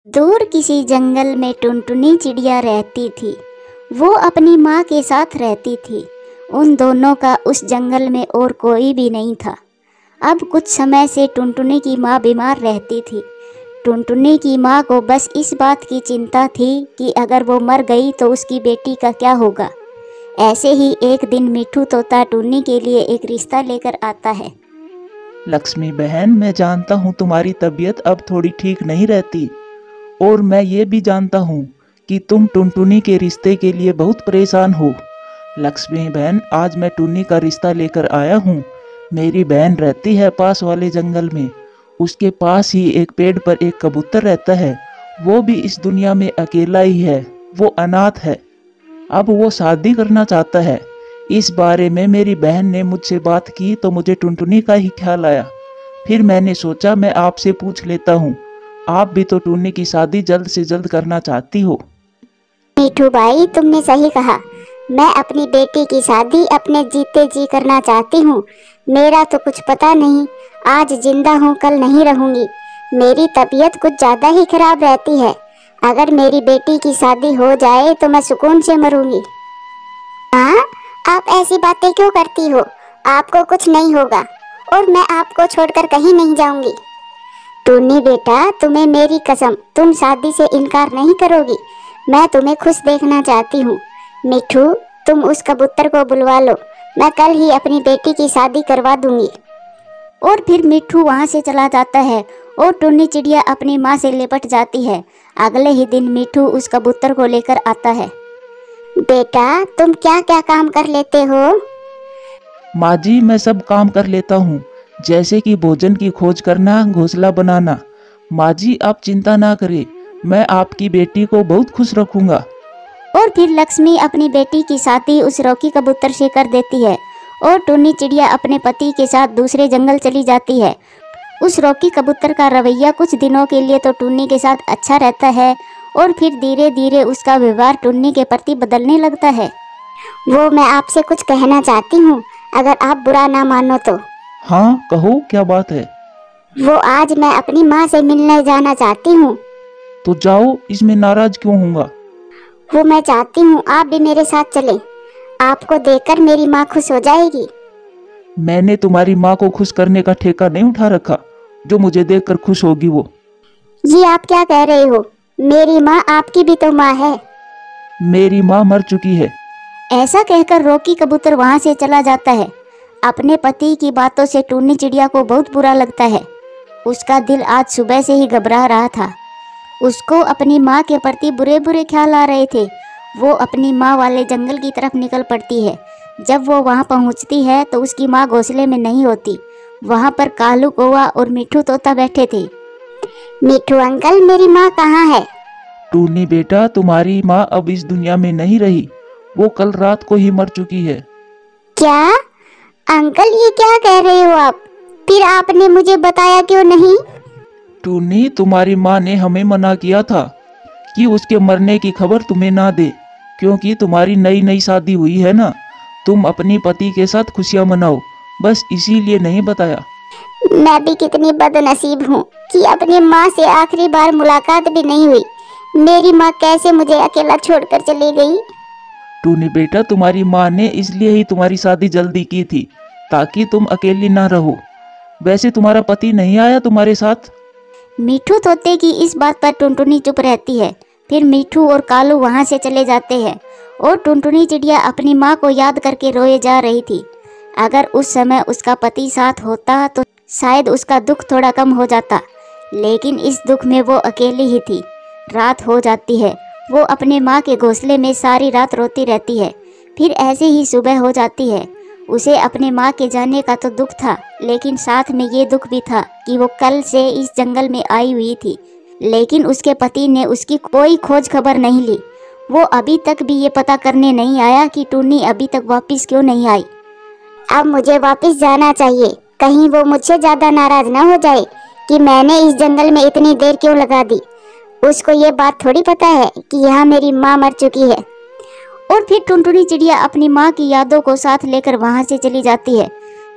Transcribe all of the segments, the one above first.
दूर किसी जंगल में टुनटुनी चिड़िया रहती थी। वो अपनी माँ के साथ रहती थी। उन दोनों का उस जंगल में और कोई भी नहीं था। अब कुछ समय से टुनटुनी की माँ बीमार रहती थी। टुनटुनी की माँ को बस इस बात की चिंता थी कि अगर वो मर गई तो उसकी बेटी का क्या होगा। ऐसे ही एक दिन मिठू तोता टुन्नी के लिए एक रिश्ता लेकर आता है। लक्ष्मी बहन, मैं जानता हूँ तुम्हारी तबीयत अब थोड़ी ठीक नहीं रहती, और मैं ये भी जानता हूँ कि तुम टुनटुनी के रिश्ते के लिए बहुत परेशान हो। लक्ष्मी बहन, आज मैं टुन्नी का रिश्ता लेकर आया हूँ। मेरी बहन रहती है पास वाले जंगल में। उसके पास ही एक पेड़ पर एक कबूतर रहता है। वो भी इस दुनिया में अकेला ही है। वो अनाथ है। अब वो शादी करना चाहता है। इस बारे में मेरी बहन ने मुझसे बात की तो मुझे टुनटुनी का ही ख्याल आया। फिर मैंने सोचा मैं आपसे पूछ लेता हूँ, आप भी तो टुन्नी की शादी जल्द से जल्द करना चाहती हो। मिठू भाई, तुमने सही कहा। मैं अपनी बेटी की शादी अपने जीते जी करना चाहती हूँ। मेरा तो कुछ पता नहीं, आज जिंदा हूँ कल नहीं रहूंगी। मेरी तबीयत कुछ ज़्यादा ही खराब रहती है। अगर मेरी बेटी की शादी हो जाए तो मैं सुकून से मरूंगी। हाँ, आप ऐसी बातें क्यों करती हो? आपको कुछ नहीं होगा और मैं आपको छोड़कर कहीं नहीं जाऊंगी। टुन्नी बेटा, तुम्हें मेरी कसम, तुम शादी से इनकार नहीं करोगी। मैं तुम्हें खुश देखना चाहती हूँ। मिठू, तुम उस कबूतर को बुलवा लो। मैं कल ही अपनी बेटी की शादी करवा दूंगी। और फिर मिठू वहाँ से चला जाता है और टुन्नी चिड़िया अपनी माँ से लिपट जाती है। अगले ही दिन मिठू उस कबूतर को लेकर आता है। बेटा, तुम क्या क्या काम कर लेते हो? माँ जी, मैं सब काम कर लेता हूँ, जैसे कि भोजन की खोज करना, घोंसला बनाना। माँ जी, आप चिंता ना करें, मैं आपकी बेटी को बहुत खुश रखूंगा। और फिर लक्ष्मी अपनी बेटी की शादी उस रॉकी कबूतर से कर देती है और टुन्नी चिड़िया अपने पति के साथ दूसरे जंगल चली जाती है। उस रॉकी कबूतर का रवैया कुछ दिनों के लिए तो टुन्नी के साथ अच्छा रहता है और फिर धीरे धीरे उसका व्यवहार टुन्नी के प्रति बदलने लगता है। वो मैं आपसे कुछ कहना चाहती हूँ, अगर आप बुरा ना मानो तो। हाँ कहो, क्या बात है? वो आज मैं अपनी माँ से मिलने जाना चाहती हूँ। तो जाओ, इसमें नाराज क्यों होऊंगा? वो मैं चाहती हूँ आप भी मेरे साथ चलें। आपको देखकर मेरी माँ खुश हो जाएगी। मैंने तुम्हारी माँ को खुश करने का ठेका नहीं उठा रखा, जो मुझे देखकर खुश होगी वो। ये आप क्या कह रहे हो? मेरी माँ आपकी भी तो माँ है। मेरी माँ मर चुकी है। ऐसा कहकर रॉकी कबूतर वहाँ से चला जाता है। अपने पति की बातों से टुन्नी चिड़िया को बहुत बुरा लगता है। उसका दिल आज सुबह से ही घबरा रहा था। उसको अपनी माँ के प्रति बुरे बुरे ख्याल आ रहे थे। वो अपनी माँ वाले जंगल की तरफ निकल पड़ती है। जब वो वहाँ पहुँचती है तो उसकी माँ घोंसले में नहीं होती। वहाँ पर कालू कौवा और मिठू तोता बैठे थे। मिठू अंकल, मेरी माँ कहाँ है? टूनी बेटा, तुम्हारी माँ अब इस दुनिया में नहीं रही। वो कल रात को ही मर चुकी है। क्या? अंकल, ये क्या कह रहे हो आप? फिर आपने मुझे बताया क्यों नहीं? टूनी, तुम्हारी माँ ने हमें मना किया था कि उसके मरने की खबर तुम्हें ना दे, क्योंकि तुम्हारी नई नई शादी हुई है ना। तुम अपनी पति के साथ खुशियाँ मनाओ, बस इसीलिए नहीं बताया। मैं भी कितनी बदनसीब हूँ कि अपनी माँ से आखिरी बार मुलाकात भी नहीं हुई। मेरी माँ कैसे मुझे अकेला छोड़कर चली गई? टूनी बेटा, तुम्हारी माँ ने इसलिए ही तुम्हारी शादी जल्दी की थी, ताकि तुम अकेली ना रहो। वैसे तुम्हारा पति नहीं आया तुम्हारे साथ? मिठू तोते की इस बात पर टुनटुनी चुप रहती है। फिर मिठू और कालू वहाँ से चले जाते हैं और टुनटुनी चिड़िया अपनी माँ को याद करके रोए जा रही थी। अगर उस समय उसका पति साथ होता तो शायद उसका दुख थोड़ा कम हो जाता, लेकिन इस दुख में वो अकेली ही थी। रात हो जाती है। वो अपने माँ के घोंसले में सारी रात रोती रहती है। फिर ऐसे ही सुबह हो जाती है। उसे अपने माँ के जाने का तो दुख था, लेकिन साथ में ये दुख भी था कि वो कल से इस जंगल में आई हुई थी, लेकिन उसके पति ने उसकी कोई खोज खबर नहीं ली। वो अभी तक भी ये पता करने नहीं आया कि टुन्नी अभी तक वापस क्यों नहीं आई। अब मुझे वापस जाना चाहिए, कहीं वो मुझसे ज़्यादा नाराज ना हो जाए कि मैंने इस जंगल में इतनी देर क्यों लगा दी। उसको ये बात थोड़ी पता है कि यहाँ मेरी माँ मर चुकी है। और फिर टुनटुनी चिड़िया अपनी माँ की यादों को साथ लेकर वहाँ से चली जाती है।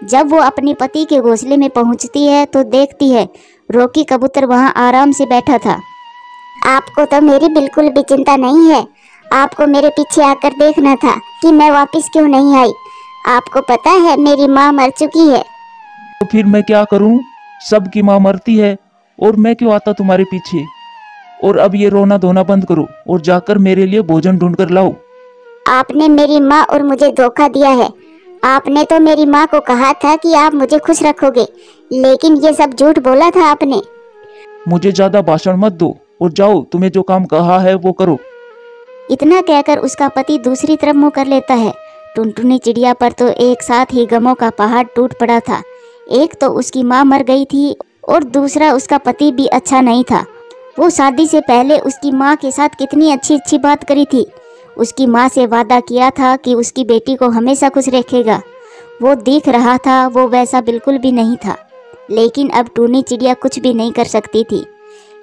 जब वो अपने पति के घोंसले में पहुँचती है तो देखती है रॉकी कबूतर वहाँ आराम से बैठा था। आपको तो मेरी बिल्कुल भी चिंता नहीं है। आपको मेरे पीछे आकर देखना था कि मैं वापस क्यों नहीं आई। आपको पता है मेरी माँ मर चुकी है। तो फिर मैं क्या करूं? सबकी माँ मरती है और मैं क्यों आता तुम्हारे पीछे? और अब ये रोना धोना बंद करो और जाकर मेरे लिए भोजन ढूंढ कर लाओ। आपने मेरी माँ और मुझे धोखा दिया है। आपने तो मेरी माँ को कहा था कि आप मुझे खुश रखोगे, लेकिन ये सब झूठ बोला था आपने। मुझे ज्यादा भाषण मत दो और जाओ, तुम्हें जो काम कहा है वो करो। इतना कहकर उसका पति दूसरी तरफ मुंह कर लेता है। टुनटुनी चिड़िया पर तो एक साथ ही गमों का पहाड़ टूट पड़ा था। एक तो उसकी माँ मर गई थी और दूसरा उसका पति भी अच्छा नहीं था। वो शादी से पहले उसकी माँ के साथ कितनी अच्छी अच्छी बात करी थी। उसकी माँ से वादा किया था कि उसकी बेटी को हमेशा खुश रखेगा। वो दिख रहा था वो वैसा बिल्कुल भी नहीं था। लेकिन अब टूनी चिड़िया कुछ भी नहीं कर सकती थी,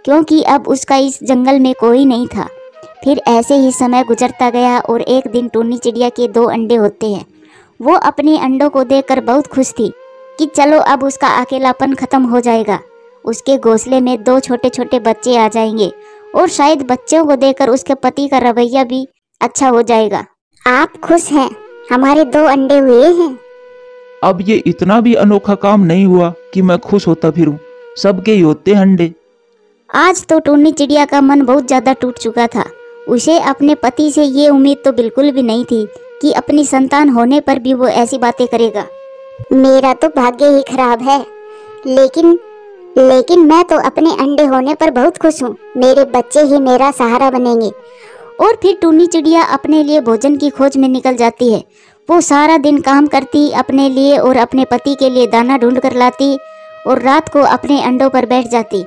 क्योंकि अब उसका इस जंगल में कोई नहीं था। फिर ऐसे ही समय गुजरता गया और एक दिन टूनी चिड़िया के 2 अंडे होते हैं। वो अपने अंडों को देखकर बहुत खुश थी कि चलो अब उसका अकेलापन खत्म हो जाएगा। उसके घोंसले में 2 छोटे छोटे बच्चे आ जाएंगे और शायद बच्चों को देखकर उसके पति का रवैया भी अच्छा हो जाएगा। आप खुश हैं? हमारे 2 अंडे हुए हैं। अब ये इतना भी अनोखा काम नहीं हुआ कि मैं खुश होता फिरूं। सबके ही होते हैं अंडे। आज तो टूनी चिड़िया का मन बहुत ज्यादा टूट चुका था। उसे अपने पति से ये उम्मीद तो बिल्कुल भी नहीं थी कि अपनी संतान होने पर भी वो ऐसी बातें करेगा। मेरा तो भाग्य ही खराब है, लेकिन मैं तो अपने अंडे होने पर बहुत खुश हूँ। मेरे बच्चे ही मेरा सहारा बनेंगे। और फिर टूनी चिड़िया अपने लिए भोजन की खोज में निकल जाती है। वो सारा दिन काम करती अपने लिए और अपने पति के लिए दाना ढूंढ कर लाती और रात को अपने अंडों पर बैठ जाती।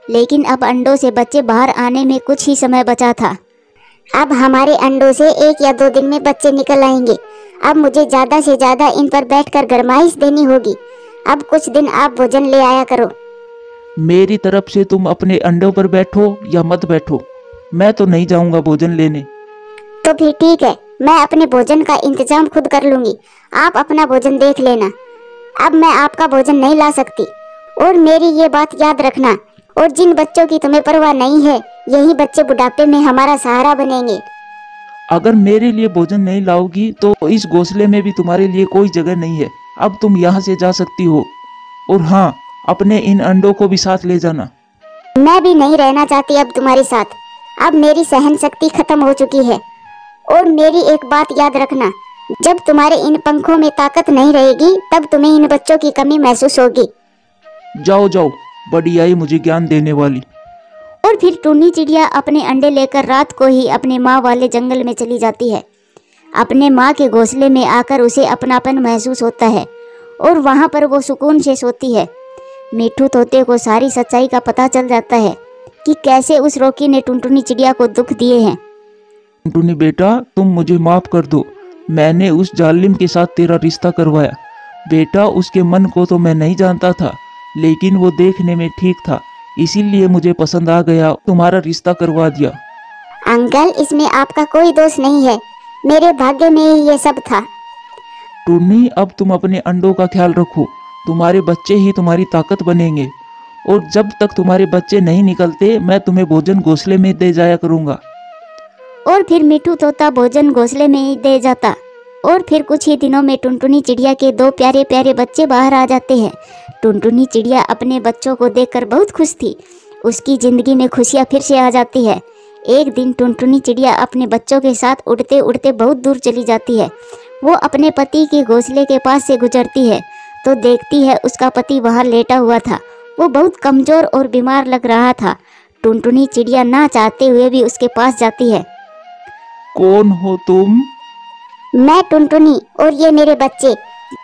लेकिन अब अंडों से बच्चे बाहर आने में कुछ ही समय बचा था। अब हमारे अंडों से 1 या 2 दिन में बच्चे निकल आएंगे। अब मुझे ज़्यादा से ज़्यादा इन पर बैठकर गरमाइश देनी होगी। अब कुछ दिन आप भोजन ले आया करो। मेरी तरफ से तुम अपने अंडों पर बैठो या मत बैठो, मैं तो नहीं जाऊंगा भोजन लेने। तो फिर ठीक है, मैं अपने भोजन का इंतजाम खुद कर लूंगी। आप अपना भोजन देख लेना। अब मैं आपका भोजन नहीं ला सकती। और मेरी ये बात याद रखना, और जिन बच्चों की तुम्हें परवाह नहीं है, यही बच्चे बुढ़ापे में हमारा सहारा बनेंगे। अगर मेरे लिए भोजन नहीं लाओगी तो इस घोंसले में भी तुम्हारे लिए कोई जगह नहीं है। अब तुम यहाँ से जा सकती हो। और हाँ, अपने इन अंडों को भी साथ ले जाना। मैं भी नहीं रहना चाहती अब तुम्हारे साथ। अब मेरी सहन शक्ति खत्म हो चुकी है। और मेरी एक बात याद रखना, जब तुम्हारे इन पंखों में ताकत नहीं रहेगी तब तुम्हें इन बच्चों की कमी महसूस होगी। जाओ जाओ, बड़ी आई मुझे ज्ञान देने वाली। और फिर टूनी चिड़िया अपने अंडे लेकर रात को ही अपने माँ वाले जंगल में चली जाती है। अपने माँ के घोंसले में आकर उसे अपनापन महसूस होता है और वहाँ पर वो सुकून से सोती है। मिट्ठू तोते को सारी सच्चाई का पता चल जाता है कि कैसे उस रोकी ने टुनटुनी चिड़िया को दुख दिए हैं। टुनटुनी बेटा, तुम मुझे माफ कर दो। मैंने उस जालिम के साथ तेरा रिश्ता करवाया। बेटा, उसके मन को तो मैं नहीं जानता था, लेकिन वो देखने में ठीक था, इसीलिए मुझे पसंद आ गया, तुम्हारा रिश्ता करवा दिया। अंकल, इसमें आपका कोई दोष नहीं है। मेरे भाग्य में ही ये सब था। टुन्नी, अब तुम अपने अंडों का ख्याल रखो। तुम्हारे बच्चे ही तुम्हारी ताकत बनेंगे। और जब तक तुम्हारे बच्चे नहीं निकलते, मैं तुम्हें भोजन घोंसले में दे जाया करूँगा। और फिर मिट्ठू तोता भोजन घोंसले में ही दे जाता। और फिर कुछ ही दिनों में टुनटुनी चिड़िया के 2 प्यारे प्यारे बच्चे बाहर आ जाते हैं। टुनटुनी चिड़िया अपने बच्चों को देखकर बहुत खुश थी। उसकी जिंदगी में खुशियाँ फिर से आ जाती है। एक दिन टुनटुनी चिड़िया अपने बच्चों के साथ उड़ते उड़ते बहुत दूर चली जाती है। वो अपने पति के घोंसले के पास से गुजरती है तो देखती है उसका पति वहाँ लेटा हुआ था। वो बहुत कमजोर और बीमार लग रहा था। टुनटुनी चिड़िया ना चाहते हुए भी उसके पास जाती है। कौन हो तुम? मैं टुनटुनी, और ये मेरे बच्चे।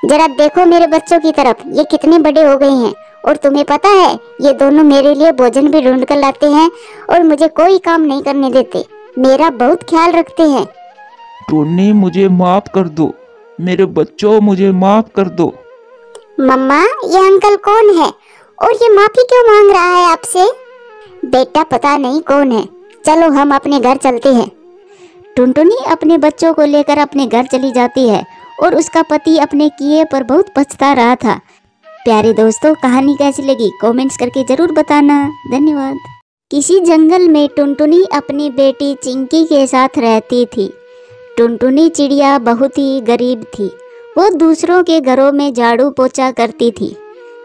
जरा देखो मेरे बच्चों की तरफ, ये कितने बड़े हो गए हैं। और तुम्हें पता है, ये दोनों मेरे लिए भोजन भी ढूंढ कर लाते हैं और मुझे कोई काम नहीं करने देते। मेरा बहुत ख्याल रखते हैं। टुन्नी, मुझे माफ कर दो। मेरे बच्चों, मुझे माफ कर दो। मम्मा, ये अंकल कौन है और ये माफी क्यों मांग रहा है आपसे? बेटा, पता नहीं कौन है। चलो हम अपने घर चलते हैं। टुनटुनी अपने बच्चों को लेकर अपने घर चली जाती है और उसका पति अपने किए पर बहुत पछता रहा था। प्यारे दोस्तों, कहानी कैसी लगी कमेंट्स करके जरूर बताना। धन्यवाद। किसी जंगल में टुनटुनी अपनी बेटी चिंकी के साथ रहती थी। टुनटुनी चिड़िया बहुत ही गरीब थी। वो दूसरों के घरों में झाड़ू पोछा करती थी।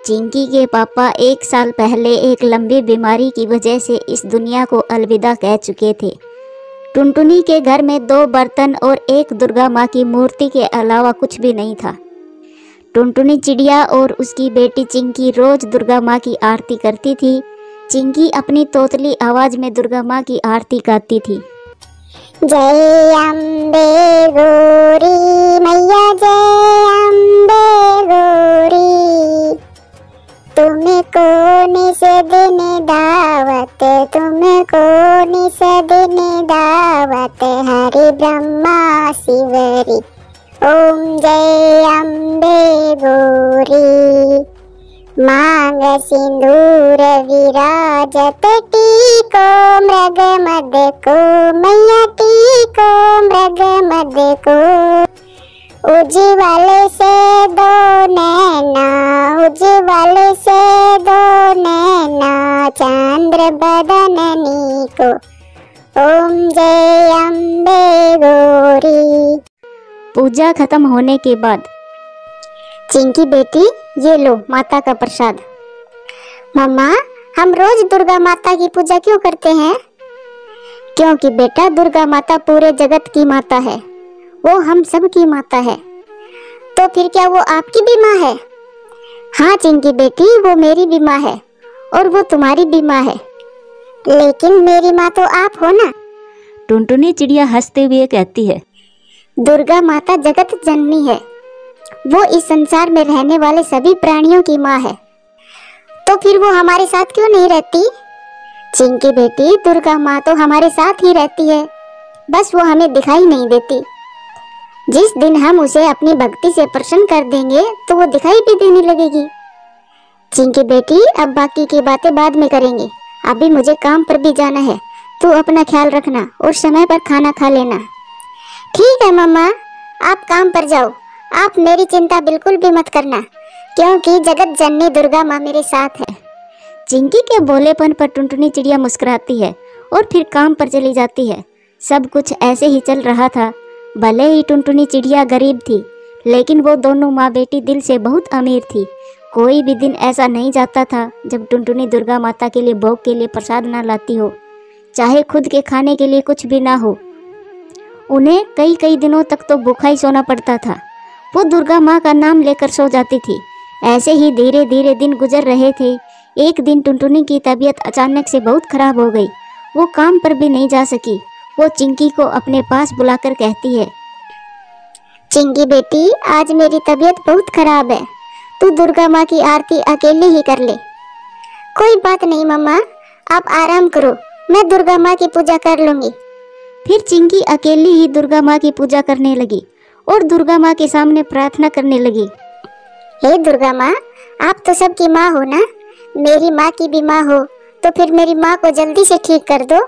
चिंकी के पापा 1 साल पहले एक लंबी बीमारी की वजह से इस दुनिया को अलविदा कह चुके थे। टुनटुनी के घर में 2 बर्तन और एक दुर्गा माँ की मूर्ति के अलावा कुछ भी नहीं था। टुनटुनी चिड़िया और उसकी बेटी चिंकी रोज दुर्गा माँ की आरती करती थी। चिंकी अपनी तोतली आवाज में दुर्गा माँ की आरती गाती थी। जय अम्बे गौरी मैया, जय अम्बे गौरी, तुमको निस दिन दावत, तुमको निस दिन दावत, हरि ब्रह्मा शिवरी, ओम जय अम्बे गौरी। मांग सिंदूर विराजत, टीको मृग मद को मैया, टीको मृग मद को, उज्ज्वल से 2 नैना, उज्ज्वल से 2 नैना, चंद्र बदननी को, ओम जय अम्बे गौरी। पूजा खत्म होने के बाद चिंकी बेटी, ये लो माता का प्रसाद। मम्मा, हम रोज दुर्गा माता की पूजा क्यों करते हैं? क्योंकि बेटा दुर्गा माता पूरे जगत की माता है, वो हम सब की माता है। तो फिर क्या वो आपकी भी माँ है? हाँ चिंकी बेटी, वो मेरी भी माँ है और वो तुम्हारी भी माँ है, लेकिन मेरी माँ तो आप हो ना। टुनटुनी चिड़िया हंसते हुए कहती है, दुर्गा माता जगत जननी है, वो इस संसार में रहने वाले सभी प्राणियों की माँ है। तो फिर वो हमारे साथ क्यों नहीं रहती? चिंकी बेटी, दुर्गा माँ तो हमारे साथ ही रहती है, बस वो हमें दिखाई नहीं देती। जिस दिन हम उसे अपनी भक्ति से प्रसन्न कर देंगे तो वो दिखाई भी देने लगेगी। चिंकी बेटी, अब बाकी की बातें बाद में करेंगे, अभी मुझे काम पर भी जाना है। तू अपना ख्याल रखना और समय पर खाना खा लेना। ठीक है मम्मा, आप काम पर जाओ, आप मेरी चिंता बिल्कुल भी मत करना, क्योंकि जगत जननी दुर्गा माँ मेरे साथ है। चिंकी के बोलेपन पर टुनटुनी चिड़िया मुस्कुराती है और फिर काम पर चली जाती है। सब कुछ ऐसे ही चल रहा था। भले ही टुनटुनी चिड़िया गरीब थी, लेकिन वो दोनों माँ बेटी दिल से बहुत अमीर थी। कोई भी दिन ऐसा नहीं जाता था जब टुनटुनी दुर्गा माता के लिए भोग के लिए प्रसाद ना लाती हो, चाहे खुद के खाने के लिए कुछ भी ना हो। उन्हें कई कई दिनों तक तो भूखा ही सोना पड़ता था। वो दुर्गा माँ का नाम लेकर सो जाती थी। ऐसे ही धीरे धीरे दिन गुजर रहे थे। एक दिन टुनटुनी की तबीयत अचानक से बहुत खराब हो गई। वो काम पर भी नहीं जा सकी। वो चिंकी को अपने पास बुलाकर कहती है, चिंकी बेटी, आज मेरी तबीयत बहुत खराब है, तू दुर्गा माँ की आरती अकेले ही कर ले। कोई बात नहीं मम्मा, आप आराम करो, मैं दुर्गा माँ की पूजा कर लूंगी। फिर चिंकी अकेली ही दुर्गा माँ की पूजा करने लगी और दुर्गा माँ के सामने प्रार्थना करने लगी। हे दुर्गा माँ, आप तो सबकी माँ हो ना, मेरी माँ की भी माँ हो, तो फिर मेरी माँ को जल्दी से ठीक कर दो।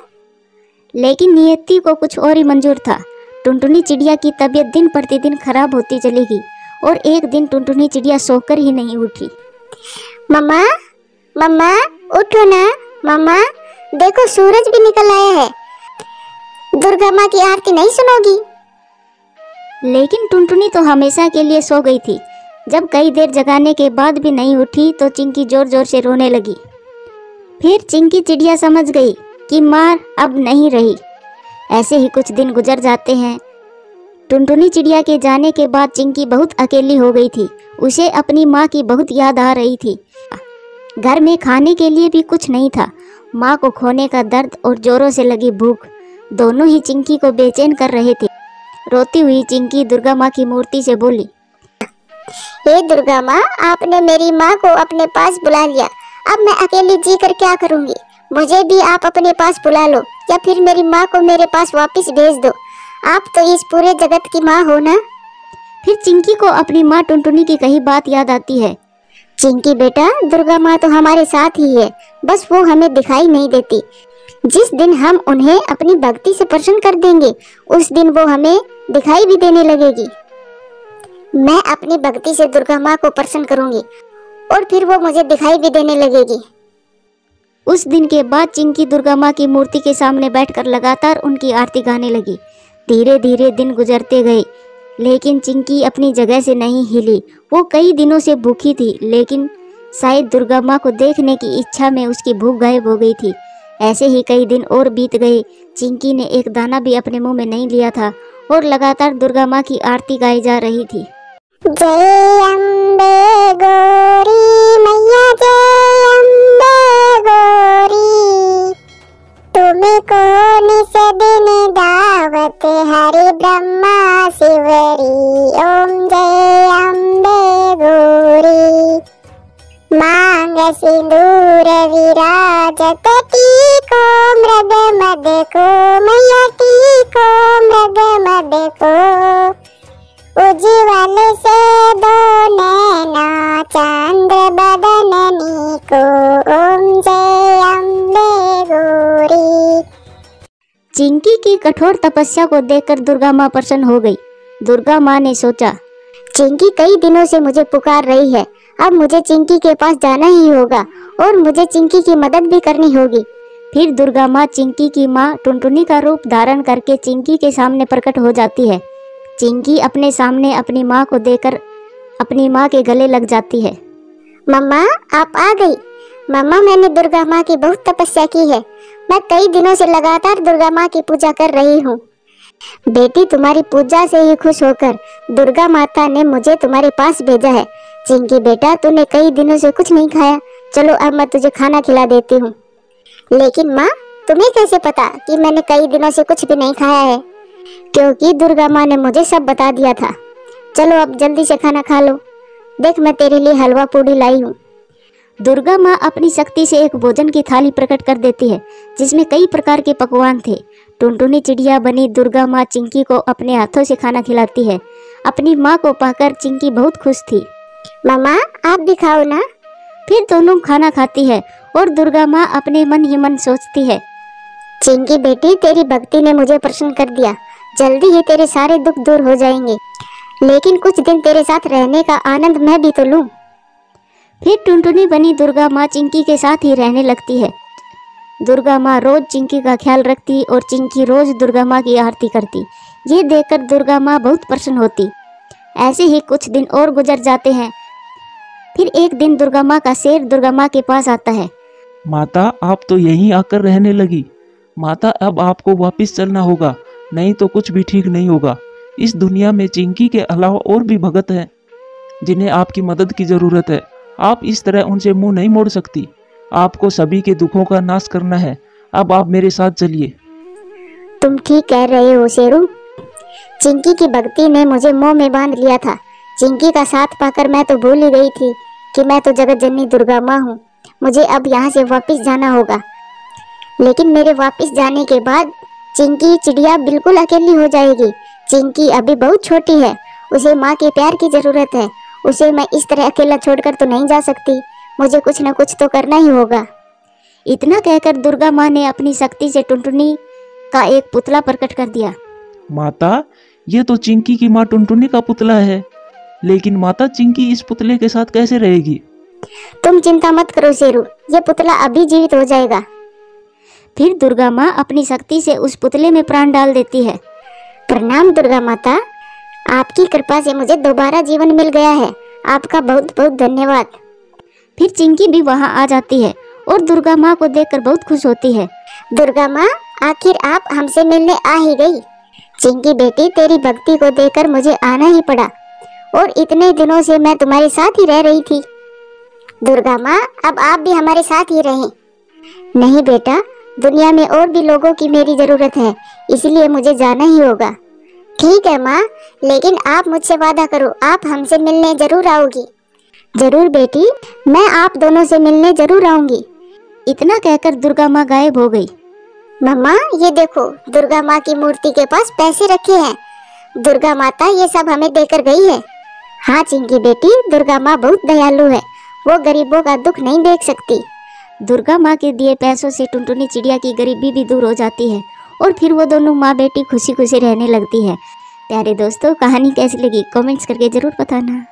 लेकिन नियति को कुछ और ही मंजूर था। टुनटुनी चिड़िया की तबीयत दिन प्रतिदिन खराब होती चलेगी और एक दिन टुनटुनी चिड़िया सोकर ही नहीं उठी। मम्मा, मम्मा उठो ना, मम्मा देखो सूरज भी निकल आया है, दुर्गा माँ की आरती नहीं सुनोगी? लेकिन टुनटुनी तो हमेशा के लिए सो गई थी। जब कई देर जगाने के बाद भी नहीं उठी तो चिंकी जोर जोर से रोने लगी। फिर चिंकी चिड़िया समझ गई कि माँ अब नहीं रही। ऐसे ही कुछ दिन गुजर जाते हैं। टुनटुनी चिड़िया के जाने के बाद चिंकी बहुत अकेली हो गई थी। उसे अपनी माँ की बहुत याद आ रही थी। घर में खाने के लिए भी कुछ नहीं था। माँ को खोने का दर्द और जोरों से लगी भूख दोनों ही चिंकी को बेचैन कर रहे थे। रोती हुई चिंकी दुर्गा माँ की मूर्ति से बोली, हे दुर्गा माँ, आपने मेरी माँ को अपने पास बुला लिया, अब मैं अकेली जी कर क्या करूँगी? मुझे भी आप अपने पास बुला लो या फिर मेरी माँ को मेरे पास वापस भेज दो। आप तो इस पूरे जगत की माँ हो ना। फिर चिंकी को अपनी माँ टुनटुनी की कही बात याद आती है। चिंकी बेटा, दुर्गा माँ तो हमारे साथ ही है, बस वो हमें दिखाई नहीं देती। जिस दिन हम उन्हें अपनी भक्ति से प्रसन्न कर देंगे, उस दिन वो हमें दिखाई भी देने लगेगी। मैं अपनी भक्ति से दुर्गा माँ को प्रसन्न करूंगी और फिर वो मुझे दिखाई भी देने लगेगी। उस दिन के बाद चिंकी दुर्गा माँ की मूर्ति के सामने बैठकर लगातार उनकी आरती गाने लगी। धीरे धीरे दिन गुजरते गए, लेकिन चिंकी अपनी जगह से नहीं हिली। वो कई दिनों से भूखी थी, लेकिन शायद दुर्गा माँ को देखने की इच्छा में उसकी भूख गायब हो गई थी। ऐसे ही कई दिन और बीत गए। चिंकी ने एक दाना भी अपने मुंह में नहीं लिया था और लगातार दुर्गा माँ की आरती गाई जा रही थी। जय अम्बे गौरी मैया, जय अम्बे गौरी, तुम्हें कौन से दिन दावत हरि ब्रह्मा शिवरी। ओम जय अम्बे गौरी, मांग सिंदूर विराजत, टीको मृग मद को मैया, टीको मृग मद को, उज्ज्वल से दो नैना चंद्र बदननी को। ओम जय अम्बे गौरी। चिंकी की कठोर तपस्या को देखकर दुर्गा माँ प्रसन्न हो गई। दुर्गा माँ ने सोचा, चिंकी कई दिनों से मुझे पुकार रही है, अब मुझे चिंकी के पास जाना ही होगा और मुझे चिंकी की मदद भी करनी होगी। फिर दुर्गा माँ चिंकी की माँ टुनटुनी का रूप धारण करके चिंकी के सामने प्रकट हो जाती है। चिंकी अपने सामने अपनी माँ को देखकर अपनी माँ के गले लग जाती है। मम्मा, आप आ गई। मम्मा, मैंने दुर्गा माँ की बहुत तपस्या की है। मैं कई दिनों से लगातार दुर्गा माँ की पूजा कर रही हूँ। बेटी, तुम्हारी पूजा से ही खुश होकर दुर्गा माता ने मुझे तुम्हारे पास भेजा है। चिंकी बेटा, तूने कई दिनों से कुछ नहीं खाया, चलो अब मैं तुझे खाना खिला देती हूँ। लेकिन माँ, तुम्हें कैसे पता कि मैंने कई दिनों से कुछ भी नहीं खाया है? क्योंकि दुर्गा माँ ने मुझे सब बता दिया था। चलो अब जल्दी से खाना खा लो। देख, मैं तेरे लिए हलवा पूड़ी लाई हूँ। दुर्गा माँ अपनी शक्ति से एक भोजन की थाली प्रकट कर देती है, जिसमें कई प्रकार के पकवान थे। टुनटुनी चिड़िया बनी दुर्गा माँ चिंकी को अपने हाथों से खाना खिलाती है। अपनी माँ को पाकर चिंकी बहुत खुश थी। मामा, आप भी खाओ ना। फिर दोनों खाना खाती है और दुर्गा माँ अपने मन ही मन सोचती है, चिंकी बेटी, तेरी भक्ति ने मुझे प्रसन्न कर दिया। जल्दी ही तेरे सारे दुख दूर हो जाएंगे, लेकिन कुछ दिन तेरे साथ रहने का आनंद मैं भी तो लूं। फिर टुनटुनी बनी दुर्गा माँ चिंकी के साथ ही रहने लगती है। दुर्गा माँ रोज चिंकी का ख्याल रखती और चिंकी रोज दुर्गा माँ की आरती करती। ये देखकर दुर्गा माँ बहुत प्रसन्न होती। ऐसे ही कुछ दिन और गुजर जाते हैं। फिर एक दिन दुर्गा माँ का शेर दुर्गा माँ के पास आता है। माता, आप तो यहीं आकर रहने लगी। माता, अब आपको वापस चलना होगा, नहीं तो कुछ भी ठीक नहीं होगा। इस दुनिया में चिंकी के अलावा और भी भगत हैं जिन्हें आपकी मदद की जरूरत है। आप इस तरह उनसे मुंह नहीं मोड़ सकती। आपको सभी के दुखों का नाश करना है। अब आप मेरे साथ चलिए। तुम ठीक कह रहे हो शेरू। चिंकी की भक्ति ने मुझे मोह में बांध लिया था। चिंकी का साथ पाकर मैं तो भूल ही गई थी कि मैं तो जगत जननी दुर्गा माँ हूँ। मुझे अब यहाँ से वापस जाना होगा। लेकिन मेरे वापस जाने के बाद चिंकी चिड़िया बिल्कुल अकेली हो जाएगी। चिंकी अभी बहुत छोटी है, उसे माँ के प्यार की जरूरत है। उसे मैं इस तरह अकेला छोड़कर तो नहीं जा सकती। मुझे कुछ न कुछ तो करना ही होगा। इतना कहकर दुर्गा माँ ने अपनी शक्ति से टुनटुनी का एक पुतला प्रकट कर दिया। माता, ये तो चिंकी की माँ टुनटुनी का पुतला है। लेकिन माता, चिंकी इस पुतले के साथ कैसे रहेगी? तुम चिंता मत करो शेरू, ये पुतला अभी जीवित हो जाएगा। फिर दुर्गा माँ अपनी शक्ति से उस पुतले में प्राण डाल देती है। प्रणाम दुर्गा माता, आपकी कृपा से मुझे दोबारा जीवन मिल गया है। आपका बहुत बहुत धन्यवाद। फिर चिंकी भी वहाँ आ जाती है और दुर्गा माँ को देखकर बहुत खुश होती है। दुर्गा माँ, आखिर आप हमसे मिलने आ ही गई। चिंकी बेटी, तेरी भक्ति को देखकर मुझे आना ही पड़ा और इतने दिनों से मैं तुम्हारे साथ ही रह रही थी। दुर्गा माँ, अब आप भी हमारे साथ ही रहें। नहीं बेटा, दुनिया में और भी लोगों की मेरी जरूरत है, इसलिए मुझे जाना ही होगा। ठीक है माँ, लेकिन आप मुझसे वादा करो, आप हमसे मिलने जरूर आओगी। जरूर बेटी, मैं आप दोनों से मिलने जरूर आऊंगी। इतना कहकर दुर्गा माँ गायब हो गई। मम्मा, ये देखो, दुर्गा माँ की मूर्ति के पास पैसे रखे हैं। दुर्गा माता ये सब हमें देकर गई है। हाँ चिंकी बेटी, दुर्गा माँ बहुत दयालु है, वो गरीबों का दुख नहीं देख सकती। दुर्गा माँ के दिए पैसों से टुनटुनी चिड़िया की गरीबी भी दूर हो जाती है और फिर वो दोनों माँ बेटी खुशी खुशी रहने लगती है। प्यारे दोस्तों, कहानी कैसी लगी कमेंट्स करके जरूर बताना।